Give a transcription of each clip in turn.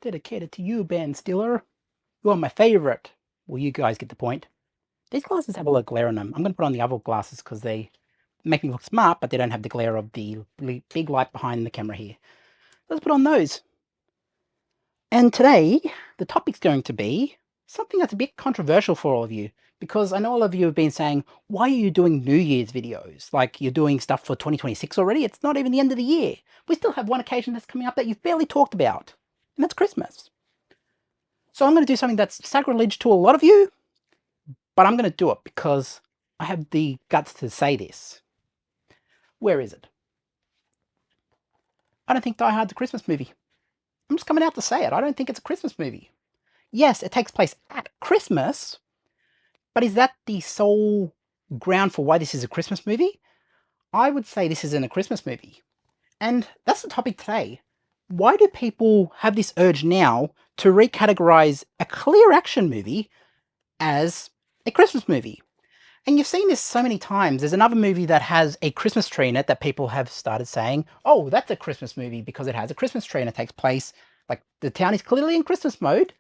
Dedicated to you, Ben Stiller. You are my favorite. Well, you guys get the point. These glasses have a lot of glare on them. I'm going to put on the other glasses because they make me look smart, but they don't have the glare of the big light behind the camera here. Let's put on those. And today, the topic's going to be something that's a bit controversial for all of you, because I know all of you have been saying, why are you doing New Year's videos? Like, you're doing stuff for 2026 already? It's not even the end of the year. We still have one occasion that's coming up that you've barely talked about, and that's Christmas. So I'm going to do something that's sacrilege to a lot of you, but I'm going to do it because I have the guts to say this. Where is it? I don't think Die Hard's a Christmas movie. I'm just coming out to say it. I don't think it's a Christmas movie. Yes, it takes place at Christmas, but is that the sole ground for why this is a Christmas movie? I would say this isn't a Christmas movie. And that's the topic today. Why do people have this urge now to recategorize a clear action movie as a Christmas movie? And you've seen this so many times. There's another movie that has a Christmas tree in it that people have started saying, oh, that's a Christmas movie because it has a Christmas tree and it takes place, like, the town is clearly in Christmas mode,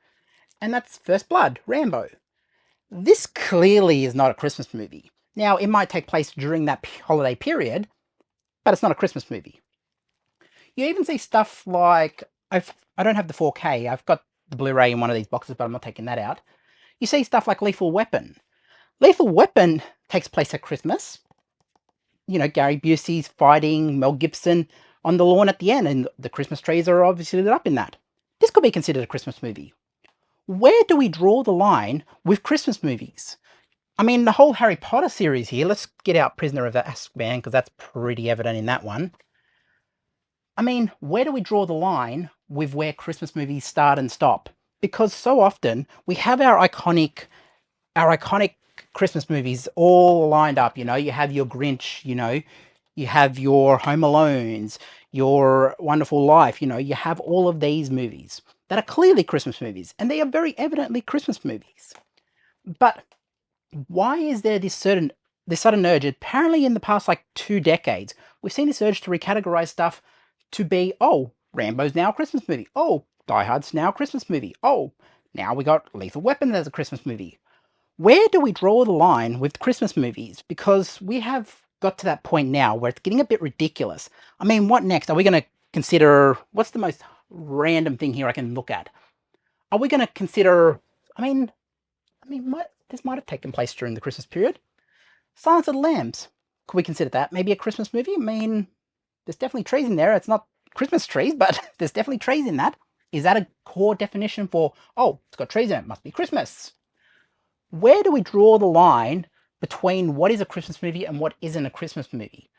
and that's First Blood, Rambo. This clearly is not a Christmas movie. Now, it might take place during that holiday period, but it's not a Christmas movie. You even see stuff like, I don't have the 4K, I've got the Blu-Ray in one of these boxes, but I'm not taking that out. You see stuff like Lethal Weapon. Lethal Weapon takes place at Christmas. You know, Gary Busey's fighting Mel Gibson on the lawn at the end, and the Christmas trees are obviously lit up in that. This could be considered a Christmas movie. Where do we draw the line with Christmas movies? I mean, the whole Harry Potter series here, let's get out Prisoner of Azkaban, because that's pretty evident in that one. I mean, where do we draw the line with where Christmas movies start and stop? Because so often we have our iconic Christmas movies all lined up. You know, you have your Grinch, you know, you have your Home Alones, your Wonderful Life, you know, you have all of these movies that are clearly Christmas movies, and they are very evidently Christmas movies. But why is there this sudden urge? Apparently in the past, like, 2 decades, we've seen this urge to recategorize stuff to be, oh, Rambo's now a Christmas movie. Oh, Die Hard's now a Christmas movie. Oh, now we got Lethal Weapon as a Christmas movie. Where do we draw the line with Christmas movies? Because we have got to that point now where it's getting a bit ridiculous. I mean, what next? Are we going to consider, what's the most random thing here I can look at? Are we going to consider, this might have taken place during the Christmas period. Silence of the Lambs. Could we consider that maybe a Christmas movie? I mean, there's definitely trees in there. It's not Christmas trees, but there's definitely trees in that. Is that a core definition for, oh, it's got trees in it, must be Christmas? Where do we draw the line between what is a Christmas movie and what isn't a Christmas movie?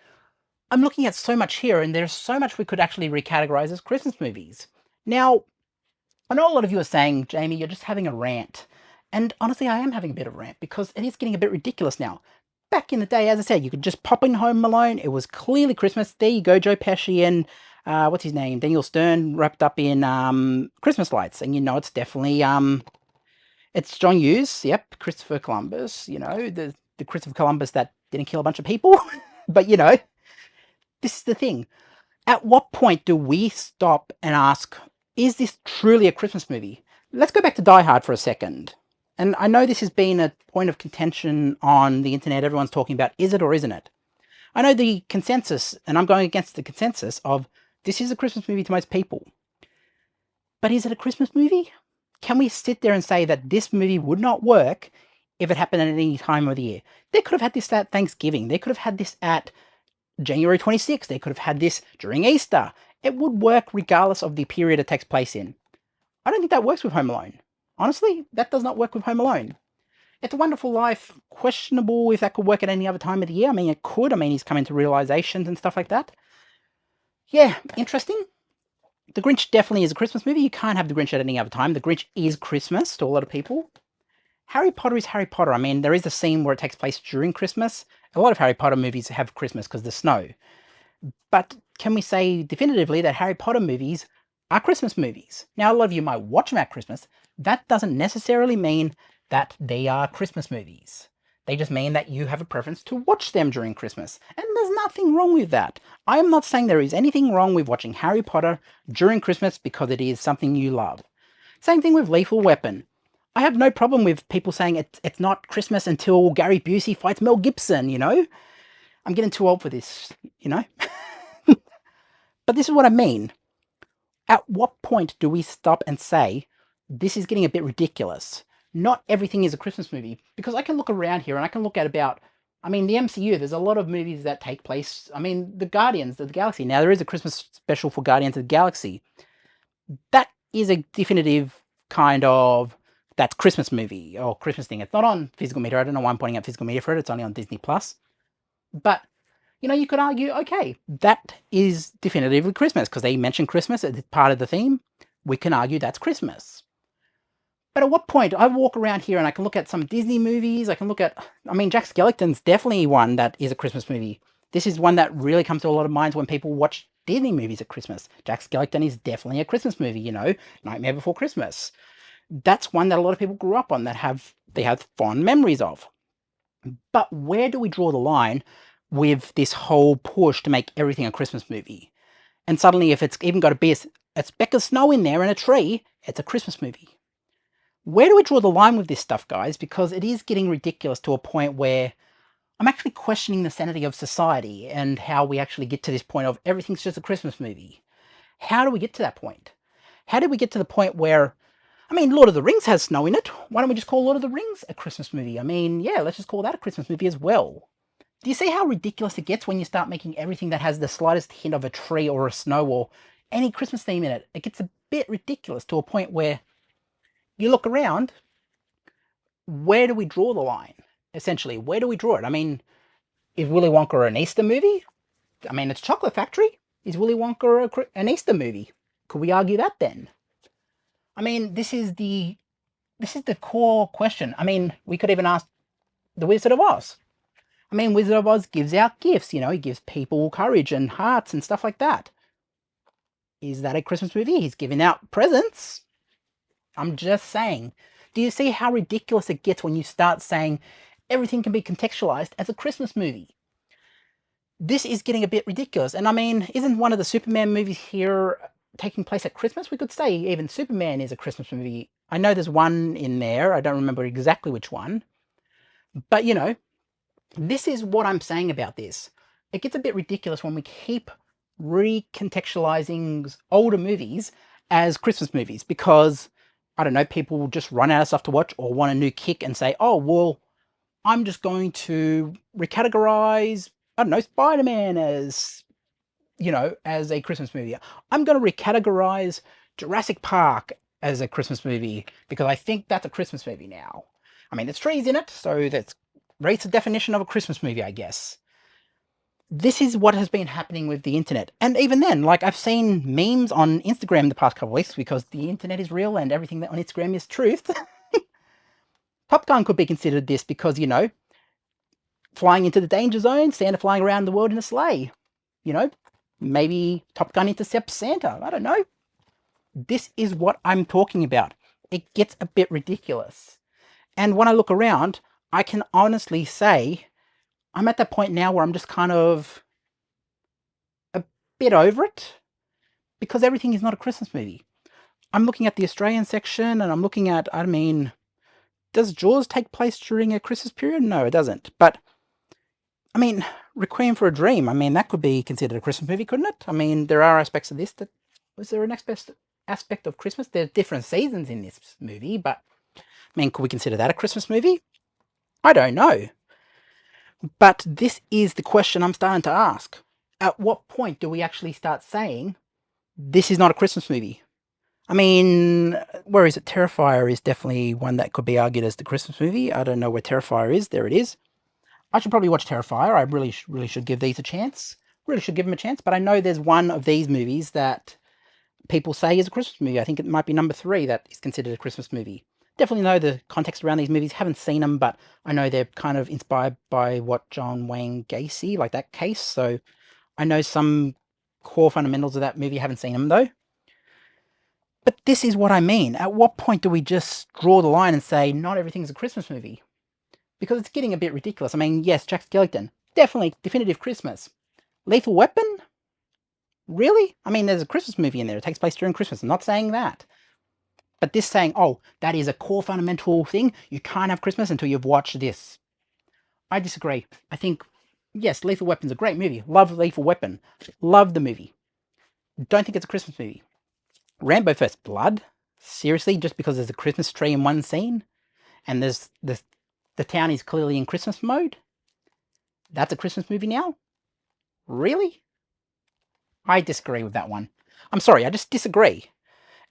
I'm looking at so much here, and there's so much we could actually recategorize as Christmas movies. Now, I know a lot of you are saying, Jamie, you're just having a rant. And honestly, I am having a bit of a rant because it is getting a bit ridiculous now. Back in the day, as I said, you could just pop in Home Alone. It was clearly Christmas. There you go, Joe Pesci and, what's his name? Daniel Stern wrapped up in Christmas lights. And you know, it's definitely, it's John Hughes, yep, Christopher Columbus, you know, the Christopher Columbus that didn't kill a bunch of people. But, you know, this is the thing. At what point do we stop and ask, is this truly a Christmas movie? Let's go back to Die Hard for a second. And I know this has been a point of contention on the internet. Everyone's talking about, is it or isn't it? I know the consensus, and I'm going against the consensus of, this is a Christmas movie to most people. But is it a Christmas movie? Can we sit there and say that this movie would not work if it happened at any time of the year? They could have had this at Thanksgiving. They could have had this at January 26th. They could have had this during Easter. It would work regardless of the period it takes place in. I don't think that works with Home Alone. Honestly, that does not work with Home Alone. It's a Wonderful Life, questionable if that could work at any other time of the year. I mean, it could. I mean, he's coming to realizations and stuff like that. Yeah, interesting. The Grinch definitely is a Christmas movie. You can't have The Grinch at any other time. The Grinch is Christmas to a lot of people. Harry Potter is Harry Potter. I mean, there is a scene where it takes place during Christmas. A lot of Harry Potter movies have Christmas because of the snow. But can we say definitively that Harry Potter movies are Christmas movies? Now, a lot of you might watch them at Christmas. That doesn't necessarily mean that they are Christmas movies. They just mean that you have a preference to watch them during Christmas. And there's nothing wrong with that. I am not saying there is anything wrong with watching Harry Potter during Christmas because it is something you love. Same thing with Lethal Weapon. I have no problem with people saying it's not Christmas until Gary Busey fights Mel Gibson, you know? I'm getting too old for this, you know? But this is what I mean. At what point do we stop and say, this is getting a bit ridiculous? Not everything is a Christmas movie. Because I can look around here and I can look at about, I mean, the MCU, there's a lot of movies that take place. I mean, the Guardians of the Galaxy. Now, there is a Christmas special for Guardians of the Galaxy. That is a definitive kind of, that's Christmas movie or Christmas thing. It's not on physical media. I don't know why I'm pointing out physical media for it. It's only on Disney Plus. But you know, you could argue, okay, that is definitively Christmas because they mention Christmas as part of the theme. We can argue that's Christmas. But at what point, I walk around here and I can look at some Disney movies, I can look at, I mean, Jack Skellington's definitely one that is a Christmas movie. This is one that really comes to a lot of minds when people watch Disney movies at Christmas. Jack Skellington is definitely a Christmas movie, you know, Nightmare Before Christmas. That's one that a lot of people grew up on, that they have fond memories of. But where do we draw the line with this whole push to make everything a Christmas movie? And suddenly, if it's even got to be a speck of snow in there and a tree, it's a Christmas movie. Where do we draw the line with this stuff, guys? Because it is getting ridiculous to a point where I'm actually questioning the sanity of society and how we actually get to this point of everything's just a Christmas movie. How do we get to that point? How did we get to the point where, I mean, Lord of the Rings has snow in it. Why don't we just call Lord of the Rings a Christmas movie? I mean, yeah, let's just call that a Christmas movie as well. Do you see how ridiculous it gets when you start making everything that has the slightest hint of a tree or a snow or any Christmas theme in it? It gets a bit ridiculous to a point where you look around, where do we draw the line? Essentially, where do we draw it? I mean, is Willy Wonka an Easter movie? I mean, it's Chocolate Factory. Is Willy Wonka an Easter movie? Could we argue that then? I mean, this is the core question. I mean, we could even ask the Wizard of Oz. I mean, Wizard of Oz gives out gifts, you know, he gives people courage and hearts and stuff like that. Is that a Christmas movie? He's giving out presents. I'm just saying. Do you see how ridiculous it gets when you start saying everything can be contextualized as a Christmas movie? This is getting a bit ridiculous. And I mean, isn't one of the Superman movies here taking place at Christmas? We could say even Superman is a Christmas movie. I know there's one in there. I don't remember exactly which one. But, you know, this is what I'm saying about this. It gets a bit ridiculous when we keep recontextualizing older movies as Christmas movies because, I don't know, people will just run out of stuff to watch or want a new kick and say, oh, well, I'm just going to recategorize, I don't know, Spider-Man as, you know, as a Christmas movie. I'm going to recategorize Jurassic Park as a Christmas movie because I think that's a Christmas movie now. I mean, there's trees in it, so that's rates the definition of a Christmas movie, I guess. This is what has been happening with the internet. And even then, like, I've seen memes on Instagram the past couple of weeks because the internet is real and everything that on Instagram is truth. Top Gun could be considered this because, you know, flying into the danger zone, Santa flying around the world in a sleigh. You know, maybe Top Gun intercepts Santa. I don't know. This is what I'm talking about. It gets a bit ridiculous. And when I look around, I can honestly say I'm at that point now where I'm just kind of a bit over it because everything is not a Christmas movie. I'm looking at the Australian section and I'm looking at, I mean, does Jaws take place during a Christmas period? No, it doesn't. But, I mean, Requiem for a Dream, I mean, that could be considered a Christmas movie, couldn't it? I mean, there are aspects of this that, was there an aspect of Christmas? There are different seasons in this movie, but, I mean, could we consider that a Christmas movie? I don't know. But this is the question I'm starting to ask. At what point do we actually start saying, this is not a Christmas movie? I mean, where is it? Terrifier is definitely one that could be argued as the Christmas movie. I don't know where Terrifier is. There it is. I should probably watch Terrifier. I really should give these a chance. Really should give them a chance. But I know there's one of these movies that people say is a Christmas movie. I think it might be number 3 that is considered a Christmas movie. Definitely know the context around these movies. Haven't seen them, but I know they're kind of inspired by what John Wayne Gacy, like that case. So I know some core fundamentals of that movie. Haven't seen them though. But this is what I mean. At what point do we just draw the line and say not everything's a Christmas movie? Because it's getting a bit ridiculous. I mean, yes, Jack Skellington, definitely definitive Christmas. Lethal Weapon? Really? I mean, there's a Christmas movie in there. It takes place during Christmas. I'm not saying that. But this saying, oh, that is a core fundamental thing. You can't have Christmas until you've watched this. I disagree. I think, yes, Lethal Weapon's a great movie. Love Lethal Weapon. Love the movie. Don't think it's a Christmas movie. Rambo First Blood? Seriously, just because there's a Christmas tree in one scene? And there's the town is clearly in Christmas mode? That's a Christmas movie now? Really? I disagree with that one. I'm sorry, I just disagree.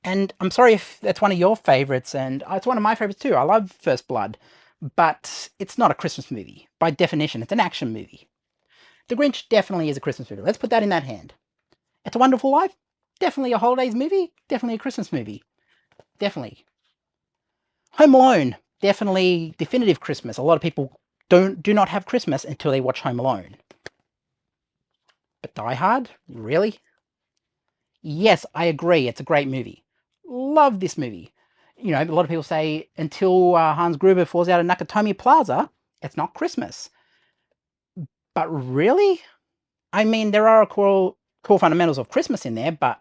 And I'm sorry if that's one of your favorites, and it's one of my favorites too. I love First Blood, but it's not a Christmas movie. By definition, it's an action movie. The Grinch definitely is a Christmas movie. Let's put that in that hand. It's a Wonderful Life? Definitely a holidays movie. Definitely a Christmas movie. Definitely. Home Alone? Definitely definitive Christmas. A lot of people do not have Christmas until they watch Home Alone. But Die Hard? Really? Yes, I agree. It's a great movie. Love this movie. You know, a lot of people say until Hans Gruber falls out of Nakatomi Plaza, it's not Christmas. But really? I mean, there are core fundamentals of Christmas in there, but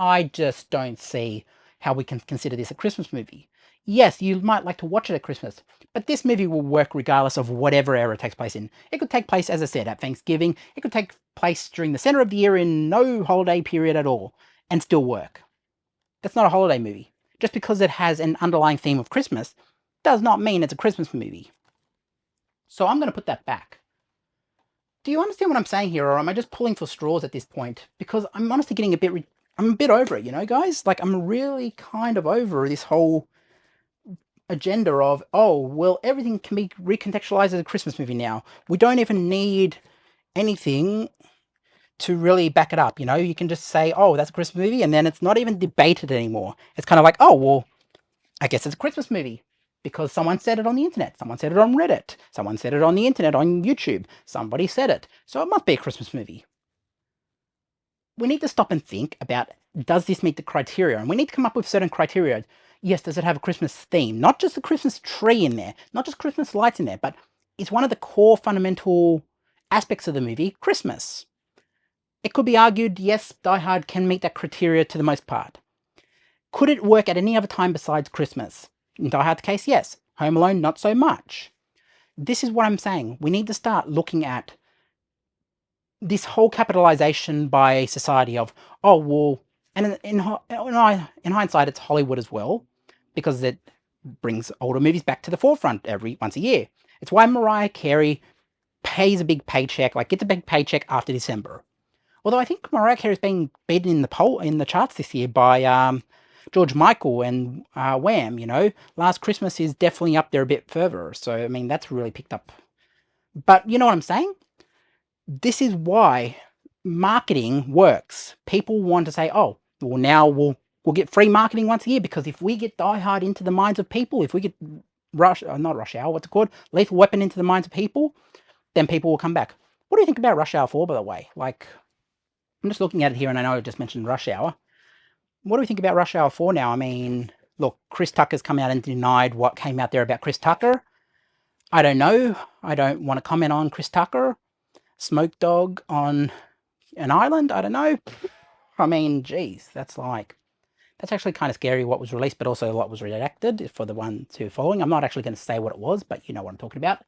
I just don't see how we can consider this a Christmas movie. Yes, you might like to watch it at Christmas, but this movie will work regardless of whatever era it takes place in. It could take place, as I said, at Thanksgiving. It could take place during the center of the year in no holiday period at all, and still work. That's not a holiday movie. Just because it has an underlying theme of Christmas does not mean it's a Christmas movie. So I'm going to put that back. Do you understand what I'm saying here, or am I just pulling for straws at this point? Because I'm honestly getting I'm a bit over it, you know, guys? Like, I'm really kind of over this whole agenda of, oh, well, everything can be recontextualized as a Christmas movie now. We don't even need anything to really back it up, you know? You can just say, oh, that's a Christmas movie, and then it's not even debated anymore. It's kind of like, oh, well, I guess it's a Christmas movie because someone said it on the internet, someone said it on Reddit, someone said it on the internet on YouTube, somebody said it, so it must be a Christmas movie. We need to stop and think about, does this meet the criteria? And we need to come up with certain criteria. Yes, does it have a Christmas theme? Not just a Christmas tree in there, not just Christmas lights in there, but it's one of the core fundamental aspects of the movie, Christmas. It could be argued, yes, Die Hard can meet that criteria to the most part. Could it work at any other time besides Christmas? In Die Hard's case, yes. Home Alone, not so much. This is what I'm saying. We need to start looking at this whole capitalization by society of, oh, well, and in hindsight, it's Hollywood as well, because it brings older movies back to the forefront once a year. It's why Mariah Carey pays a big paycheck, like gets a big paycheck after December. Although I think Mariah Carey is being beaten in the charts this year by George Michael and Wham, you know. Last Christmas is definitely up there a bit further. So, I mean, that's really picked up. But you know what I'm saying? This is why marketing works. People want to say, oh, well, now we'll get free marketing once a year, because if we get Die Hard into the minds of people, if we get not Rush Hour, what's it called? Lethal Weapon into the minds of people, then people will come back. What do you think about Rush Hour 4, by the way? Like, I'm just looking at it here, and I know I just mentioned Rush Hour. What do we think about Rush Hour 4 now? I mean, look, Chris Tucker's come out and denied what came out there about Chris Tucker. I don't know. I don't want to comment on Chris Tucker. Smoke Dog on an island? I don't know. I mean, geez, that's actually kind of scary what was released, but also a lot was redacted for the ones who are following. I'm not actually going to say what it was, but you know what I'm talking about.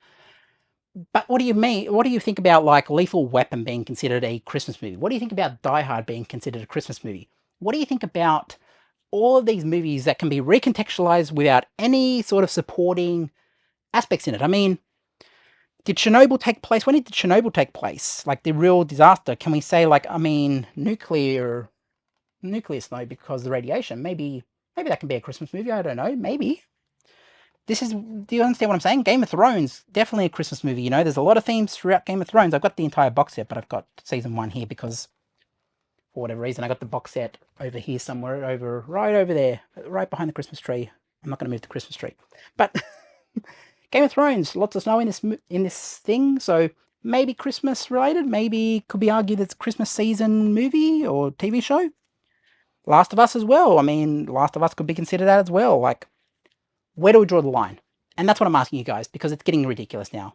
But what do you mean? What do you think about, like, Lethal Weapon being considered a Christmas movie? What do you think about Die Hard being considered a Christmas movie? What do you think about all of these movies that can be recontextualized without any sort of supporting aspects in it? I mean, did Chernobyl take place? When did Chernobyl take place? Like, the real disaster? Can we say, like, I mean, nuclear snow because of the radiation? Maybe that can be a Christmas movie. I don't know. Maybe. Do you understand what I'm saying? Game of Thrones, definitely a Christmas movie. You know, there's a lot of themes throughout Game of Thrones. I've got the entire box set, but I've got season 1 here because, for whatever reason, I got the box set over here somewhere, right over there, right behind the Christmas tree. I'm not going to move the Christmas tree, but Game of Thrones, lots of snow in this thing, so maybe Christmas related. Maybe could be argued it's a Christmas season movie or TV show. Last of Us as well. I mean, Last of Us could be considered that as well. Like, where do we draw the line? And that's what I'm asking you guys, because it's getting ridiculous now.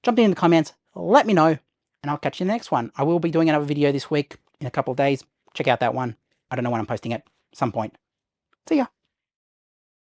Jump in the comments, let me know, and I'll catch you in the next one. I will be doing another video this week in a couple of days. Check out that one. I don't know when I'm posting it. Some point. See ya.